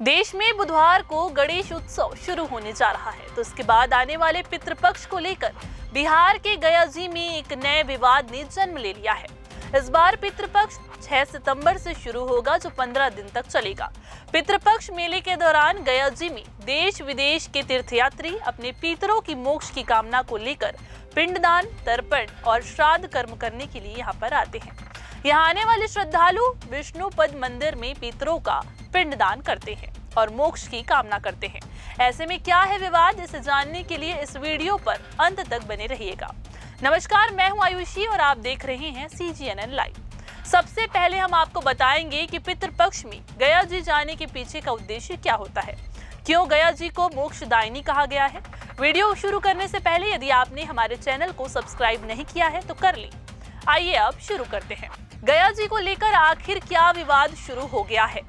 देश में बुधवार को गणेश उत्सव शुरू होने जा रहा है, तो इसके बाद आने वाले पितृपक्ष को लेकर बिहार के गया जी में एक नए विवाद ने जन्म ले लिया है। इस बार पितृपक्ष 6 सितंबर से शुरू होगा, जो 15 दिन तक चलेगा। पितृपक्ष मेले के दौरान गया जी में देश विदेश के तीर्थयात्री अपने पितरों की मोक्ष की कामना को लेकर पिंडदान, तर्पण और श्राद्ध कर्म करने के लिए यहाँ पर आते हैं। यहाँ आने वाले श्रद्धालु विष्णुपद मंदिर में पितरों का पिंडदान करते हैं और मोक्ष की कामना करते हैं। ऐसे में क्या है विवाद, इसे जानने के लिए इस वीडियो पर अंत तक बने रहिएगा। नमस्कार, मैं हूं आयुषी और आप देख रहे हैं CGNN लाइव। सबसे पहले हम आपको बताएंगे कि पितृपक्ष में गया जी जाने के पीछे का उद्देश्य क्या होता है, क्यों गया जी को मोक्षदायिनी कहा गया है। वीडियो शुरू करने से पहले यदि आपने हमारे चैनल को सब्सक्राइब नहीं किया है तो कर लें। आइए अब शुरू करते हैं। गया जी को लेकर आखिर क्या विवाद शुरू हो गया है।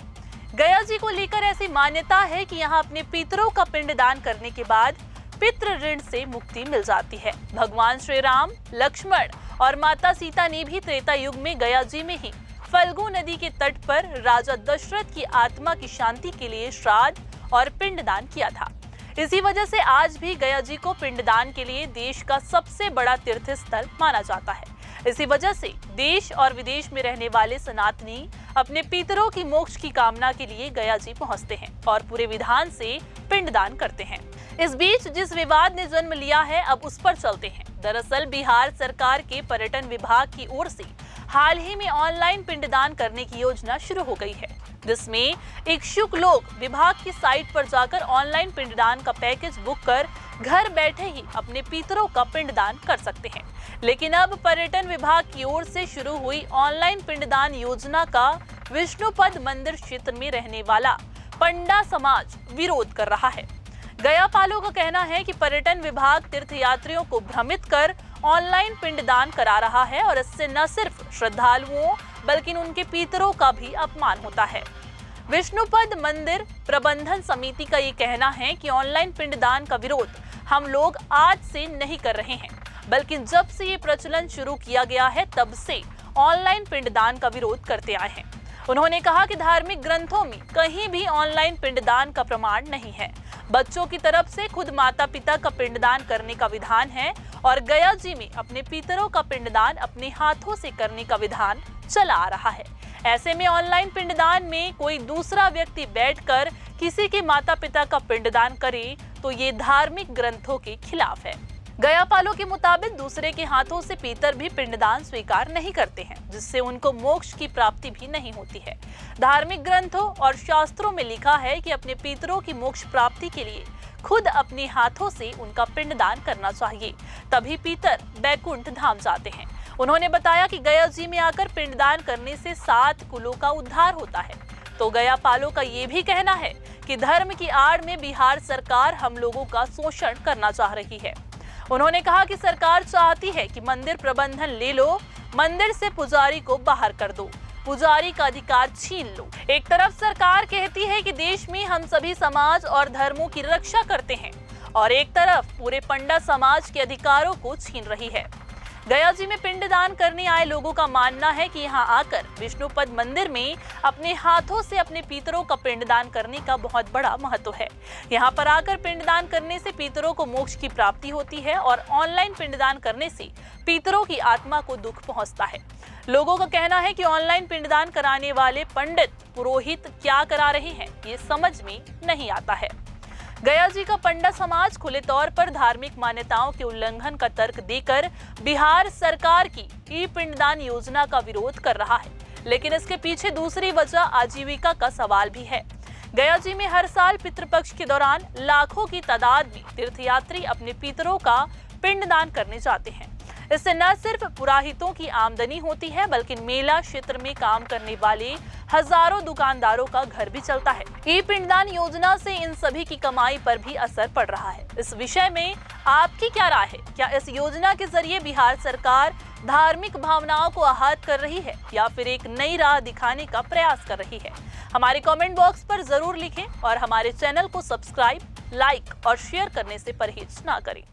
गया जी को लेकर ऐसी मान्यता है कि यहाँ अपने पितरों का पिंडदान करने के बाद पितृ ऋण से मुक्ति मिल जाती है। भगवान श्री राम, लक्ष्मण और माता सीता ने भी त्रेता युग में गया जी में ही फल्गु नदी के तट पर राजा दशरथ की आत्मा की शांति के लिए श्राद्ध और पिंडदान किया था। इसी वजह से आज भी गया जी को पिंडदान के लिए देश का सबसे बड़ा तीर्थ स्थल माना जाता है। इसी वजह से देश और विदेश में रहने वाले सनातनी अपने पितरों की मोक्ष की कामना के लिए गया जी पहुंचते हैं और पूरे विधान से पिंडदान करते हैं। इस बीच जिस विवाद ने जन्म लिया है, अब उस पर चलते हैं। दरअसल बिहार सरकार के पर्यटन विभाग की ओर से हाल ही में ऑनलाइन पिंडदान करने की योजना शुरू हो गई है, जिसमें इच्छुक लोग विभाग की साइट पर जाकर ऑनलाइन पिंडदान का पैकेज बुक कर घर बैठे ही अपने पितरों का पिंडदान कर सकते हैं। लेकिन अब पर्यटन विभाग की ओर से शुरू हुई ऑनलाइन पिंडदान योजना का विष्णुपद मंदिर क्षेत्र में रहने वाला पंडा समाज विरोध कर रहा है। गया पालों का कहना है कि पर्यटन विभाग तीर्थयात्रियों को भ्रमित कर ऑनलाइन पिंडदान करा रहा है और इससे न सिर्फ श्रद्धालुओं बल्कि उनके पितरों का भी अपमान होता है। विष्णुपद मंदिर प्रबंधन समिति का ये कहना है कि ऑनलाइन पिंडदान का विरोध हम लोग आज से नहीं कर रहे हैं, बल्कि जब से ये प्रचलन शुरू किया गया है तब से ऑनलाइन पिंडदान का विरोध करते आए हैं। उन्होंने कहा कि धार्मिक ग्रंथों में कहीं भी ऑनलाइन पिंडदान का प्रमाण नहीं है। बच्चों की तरफ से खुद माता पिता का पिंडदान करने का विधान है और गया जी में अपने पितरों का पिंडदान अपने हाथों से करने का विधान चला आ रहा है। ऐसे में ऑनलाइन पिंडदान में कोई दूसरा व्यक्ति बैठकर किसी के माता पिता का पिंडदान करे तो ये धार्मिक ग्रंथों के खिलाफ है। गया पालों के मुताबिक दूसरे के हाथों से पितर भी पिंडदान स्वीकार नहीं करते हैं, जिससे उनको मोक्ष की प्राप्ति भी नहीं होती है। धार्मिक ग्रंथों और शास्त्रों में लिखा है कि अपने पितरों की मोक्ष प्राप्ति के लिए खुद अपने हाथों से उनका पिंडदान करना चाहिए, तभी पितर बैकुंठ धाम जाते हैं। उन्होंने बताया कि गया जी में आकर पिंडदान करने से 7 कुलों का उद्धार होता है। तो गया पालों का ये भी कहना है कि धर्म की आड़ में बिहार सरकार हम लोगों का शोषण करना चाह रही है। उन्होंने कहा कि सरकार चाहती है कि मंदिर प्रबंधन ले लो, मंदिर से पुजारी को बाहर कर दो, पुजारी का अधिकार छीन लो। एक तरफ सरकार कहती है कि देश में हम सभी समाज और धर्मों की रक्षा करते हैं और एक तरफ पूरे पंडा समाज के अधिकारों को छीन रही है। गया जी में पिंडदान करने आए लोगों का मानना है कि यहाँ आकर विष्णुपद मंदिर में अपने हाथों से अपने पितरों का पिंडदान करने का बहुत बड़ा महत्व है। यहाँ पर आकर पिंडदान करने से पितरों को मोक्ष की प्राप्ति होती है और ऑनलाइन पिंडदान करने से पितरों की आत्मा को दुख पहुँचता है। लोगों का कहना है कि ऑनलाइन पिंडदान कराने वाले पंडित पुरोहित क्या करा रहे हैं, ये समझ में नहीं आता है। गया जी का पंडा समाज खुले तौर पर धार्मिक मान्यताओं के उल्लंघन का तर्क देकर बिहार सरकार की ई पिंडदान योजना का विरोध कर रहा है, लेकिन इसके पीछे दूसरी वजह आजीविका का सवाल भी है। गया जी में हर साल पितृपक्ष के दौरान लाखों की तादाद में तीर्थयात्री अपने पितरों का पिंडदान करने जाते हैं। इससे न सिर्फ पुरोहितों की आमदनी होती है, बल्कि मेला क्षेत्र में काम करने वाले हजारों दुकानदारों का घर भी चलता है। ई पिंडदान योजना से इन सभी की कमाई पर भी असर पड़ रहा है। इस विषय में आपकी क्या राय है? क्या इस योजना के जरिए बिहार सरकार धार्मिक भावनाओं को आहत कर रही है या फिर एक नई राह दिखाने का प्रयास कर रही है? हमारे कमेंट बॉक्स पर जरूर लिखें और हमारे चैनल को सब्सक्राइब, लाइक और शेयर करने से परहेज ना करें।